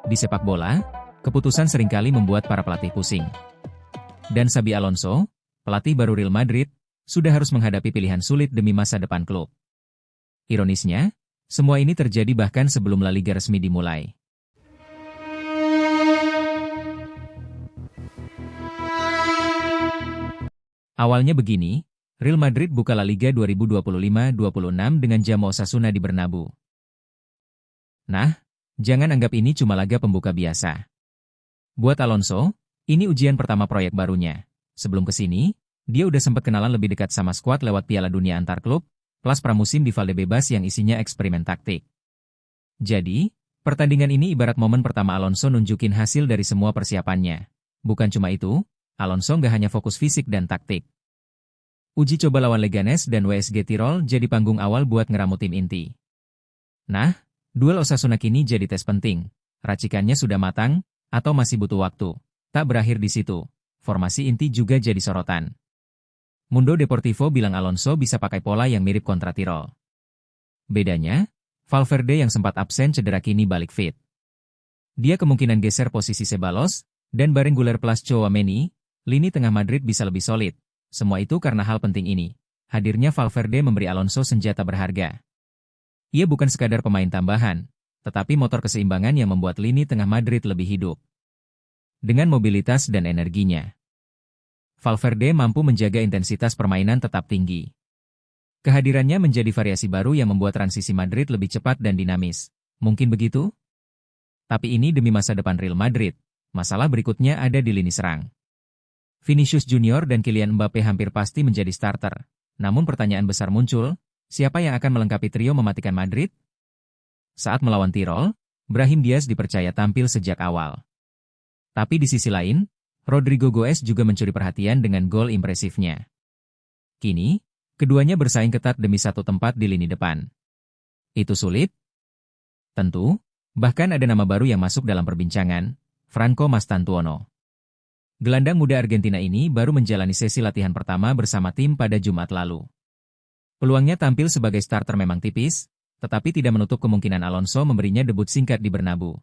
Di sepak bola, keputusan seringkali membuat para pelatih pusing. Dan Xabi Alonso, pelatih baru Real Madrid, sudah harus menghadapi pilihan sulit demi masa depan klub. Ironisnya, semua ini terjadi bahkan sebelum La Liga resmi dimulai. Awalnya begini, Real Madrid buka La Liga 2025-26 dengan jamu Osasuna di Bernabeu. Nah, jangan anggap ini cuma laga pembuka biasa. Buat Alonso, ini ujian pertama proyek barunya. Sebelum kesini, dia udah sempat kenalan lebih dekat sama skuad lewat Piala Dunia antar klub, plus pramusim di Valdebebas yang isinya eksperimen taktik. Jadi, pertandingan ini ibarat momen pertama Alonso nunjukin hasil dari semua persiapannya. Bukan cuma itu, Alonso nggak hanya fokus fisik dan taktik. Uji coba lawan Leganes dan WSG Tirol jadi panggung awal buat ngeramu tim inti. Nah, duel Osasuna kini jadi tes penting. Racikannya sudah matang, atau masih butuh waktu? Tak berakhir di situ. Formasi inti juga jadi sorotan. Mundo Deportivo bilang Alonso bisa pakai pola yang mirip kontra Tirol. Bedanya, Valverde yang sempat absen cedera kini balik fit. Dia kemungkinan geser posisi Ceballos, dan bareng Güler plus Tchouaméni, lini tengah Madrid bisa lebih solid. Semua itu karena hal penting ini. Hadirnya Valverde memberi Alonso senjata berharga. Ia bukan sekadar pemain tambahan, tetapi motor keseimbangan yang membuat lini tengah Madrid lebih hidup. Dengan mobilitas dan energinya, Valverde mampu menjaga intensitas permainan tetap tinggi. Kehadirannya menjadi variasi baru yang membuat transisi Madrid lebih cepat dan dinamis. Mungkin begitu? Tapi ini demi masa depan Real Madrid. Masalah berikutnya ada di lini serang. Vinicius Junior dan Kylian Mbappe hampir pasti menjadi starter. Namun pertanyaan besar muncul, siapa yang akan melengkapi trio mematikan Madrid? Saat melawan Tirol, Brahim Diaz dipercaya tampil sejak awal. Tapi di sisi lain, Rodrigo Goes juga mencuri perhatian dengan gol impresifnya. Kini, keduanya bersaing ketat demi satu tempat di lini depan. Itu sulit? Tentu, bahkan ada nama baru yang masuk dalam perbincangan, Franco Mastantuono. Gelandang muda Argentina ini baru menjalani sesi latihan pertama bersama tim pada Jumat lalu. Peluangnya tampil sebagai starter memang tipis, tetapi tidak menutup kemungkinan Alonso memberinya debut singkat di Bernabeu.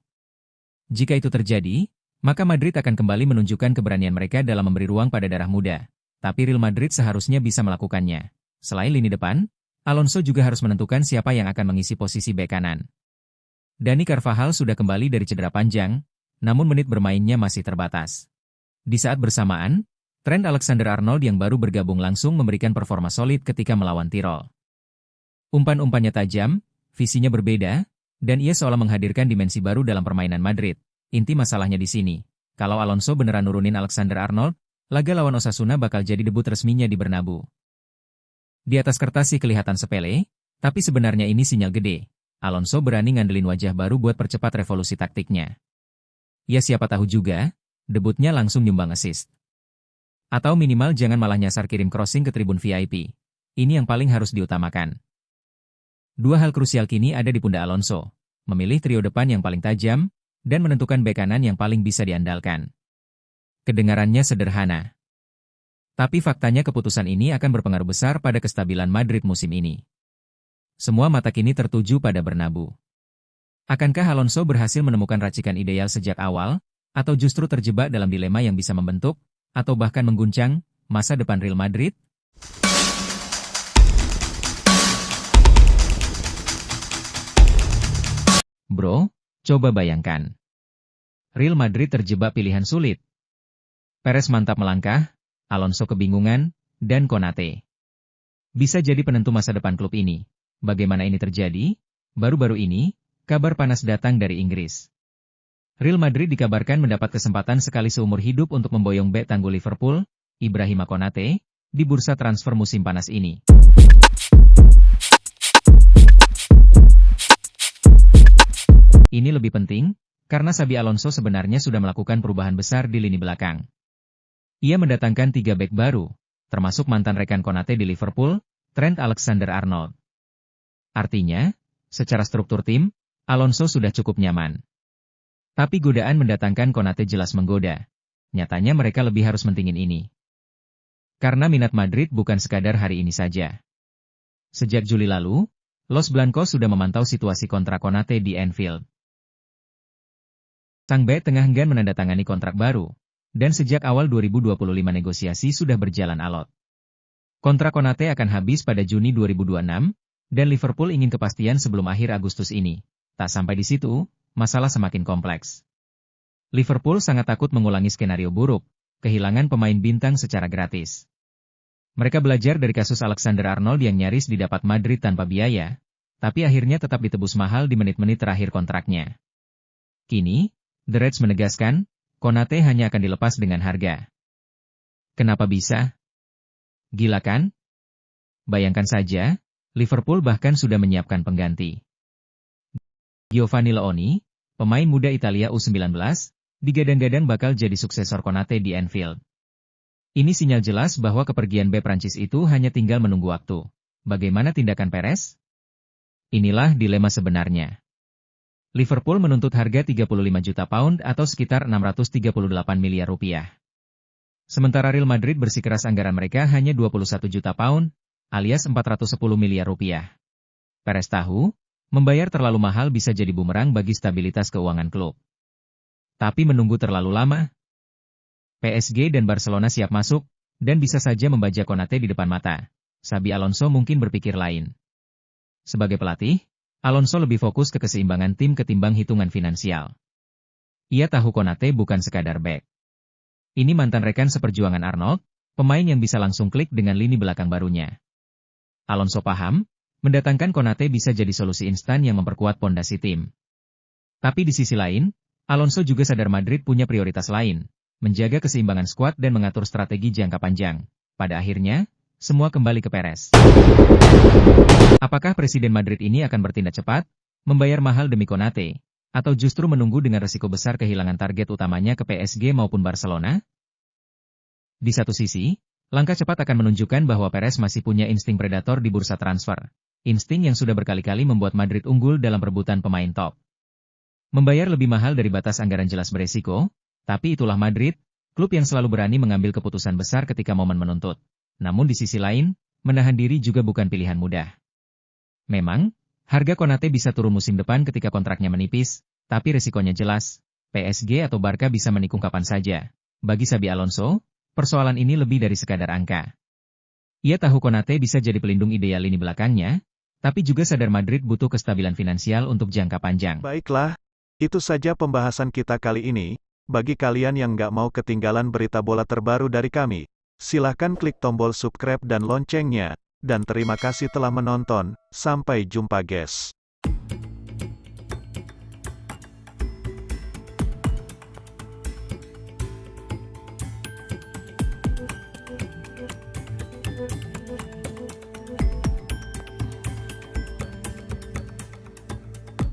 Jika itu terjadi, maka Madrid akan kembali menunjukkan keberanian mereka dalam memberi ruang pada darah muda. Tapi Real Madrid seharusnya bisa melakukannya. Selain lini depan, Alonso juga harus menentukan siapa yang akan mengisi posisi bek kanan. Dani Carvajal sudah kembali dari cedera panjang, namun menit bermainnya masih terbatas. Di saat bersamaan, Trent Alexander-Arnold yang baru bergabung langsung memberikan performa solid ketika melawan Tirol. Umpan-umpannya tajam, visinya berbeda, dan ia seolah menghadirkan dimensi baru dalam permainan Madrid. Inti masalahnya di sini. Kalau Alonso beneran nurunin Alexander-Arnold, laga lawan Osasuna bakal jadi debut resminya di Bernabeu. Di atas kertas sih kelihatan sepele, tapi sebenarnya ini sinyal gede. Alonso berani ngandelin wajah baru buat percepat revolusi taktiknya. Ya siapa tahu juga, debutnya langsung nyumbang assist. Atau minimal jangan malah nyasar kirim crossing ke tribun VIP. Ini yang paling harus diutamakan. Dua hal krusial kini ada di pundak Alonso. Memilih trio depan yang paling tajam, dan menentukan bek kanan yang paling bisa diandalkan. Kedengarannya sederhana. Tapi faktanya keputusan ini akan berpengaruh besar pada kestabilan Madrid musim ini. Semua mata kini tertuju pada Bernabeu. Akankah Alonso berhasil menemukan racikan ideal sejak awal, atau justru terjebak dalam dilema yang bisa membentuk, atau bahkan mengguncang, masa depan Real Madrid? Bro, coba bayangkan. Real Madrid terjebak pilihan sulit. Perez mantap melangkah, Alonso kebingungan, dan Konate. Bisa jadi penentu masa depan klub ini. Bagaimana ini terjadi? Baru-baru ini, kabar panas datang dari Inggris. Real Madrid dikabarkan mendapat kesempatan sekali seumur hidup untuk memboyong bek tangguh Liverpool, Ibrahima Konate, di bursa transfer musim panas ini. Ini lebih penting, karena Xabi Alonso sebenarnya sudah melakukan perubahan besar di lini belakang. Ia mendatangkan 3 bek baru, termasuk mantan rekan Konate di Liverpool, Trent Alexander-Arnold. Artinya, secara struktur tim, Alonso sudah cukup nyaman. Tapi godaan mendatangkan Konate jelas menggoda. Nyatanya mereka lebih harus mentingin ini. Karena minat Madrid bukan sekadar hari ini saja. Sejak Juli lalu, Los Blancos sudah memantau situasi kontrak Konate di Anfield. Sang bek tengah enggan menandatangani kontrak baru, dan sejak awal 2025 negosiasi sudah berjalan alot. Kontrak Konate akan habis pada Juni 2026, dan Liverpool ingin kepastian sebelum akhir Agustus ini. Tak sampai di situ, masalah semakin kompleks. Liverpool sangat takut mengulangi skenario buruk, kehilangan pemain bintang secara gratis. Mereka belajar dari kasus Alexander-Arnold yang nyaris didapat Madrid tanpa biaya, tapi akhirnya tetap ditebus mahal di menit-menit terakhir kontraknya. Kini, The Reds menegaskan, Konate hanya akan dilepas dengan harga. Kenapa bisa? Gila kan? Bayangkan saja, Liverpool bahkan sudah menyiapkan pengganti. Giovanni Leoni, pemain muda Italia U19, digadang-gadang bakal jadi suksesor Konate di Anfield. Ini sinyal jelas bahwa kepergian bek Prancis itu hanya tinggal menunggu waktu. Bagaimana tindakan Perez? Inilah dilema sebenarnya. Liverpool menuntut harga 35 juta pound atau sekitar 638 miliar rupiah. Sementara Real Madrid bersikeras anggaran mereka hanya 21 juta pound, alias 410 miliar rupiah. Perez tahu, membayar terlalu mahal bisa jadi bumerang bagi stabilitas keuangan klub. Tapi menunggu terlalu lama. PSG dan Barcelona siap masuk, dan bisa saja membajak Konate di depan mata. Xabi Alonso mungkin berpikir lain. Sebagai pelatih, Alonso lebih fokus ke keseimbangan tim ketimbang hitungan finansial. Ia tahu Konate bukan sekadar bek. Ini mantan rekan seperjuangan Arnold, pemain yang bisa langsung klik dengan lini belakang barunya. Alonso paham, mendatangkan Konate bisa jadi solusi instan yang memperkuat pondasi tim. Tapi di sisi lain, Alonso juga sadar Madrid punya prioritas lain, menjaga keseimbangan skuad dan mengatur strategi jangka panjang. Pada akhirnya, semua kembali ke Perez. Apakah Presiden Madrid ini akan bertindak cepat, membayar mahal demi Konate, atau justru menunggu dengan resiko besar kehilangan target utamanya ke PSG maupun Barcelona? Di satu sisi, langkah cepat akan menunjukkan bahwa Perez masih punya insting predator di bursa transfer. Insting yang sudah berkali-kali membuat Madrid unggul dalam perebutan pemain top. Membayar lebih mahal dari batas anggaran jelas beresiko, tapi itulah Madrid, klub yang selalu berani mengambil keputusan besar ketika momen menuntut. Namun di sisi lain, menahan diri juga bukan pilihan mudah. Memang, harga Konate bisa turun musim depan ketika kontraknya menipis, tapi resikonya jelas, PSG atau Barca bisa menikung kapan saja. Bagi Xabi Alonso, persoalan ini lebih dari sekadar angka. Ia tahu Konate bisa jadi pelindung ideal lini belakangnya, tapi juga sadar Madrid butuh kestabilan finansial untuk jangka panjang. Baiklah, itu saja pembahasan kita kali ini. Bagi kalian yang nggak mau ketinggalan berita bola terbaru dari kami, silahkan klik tombol subscribe dan loncengnya. Dan terima kasih telah menonton, sampai jumpa guys.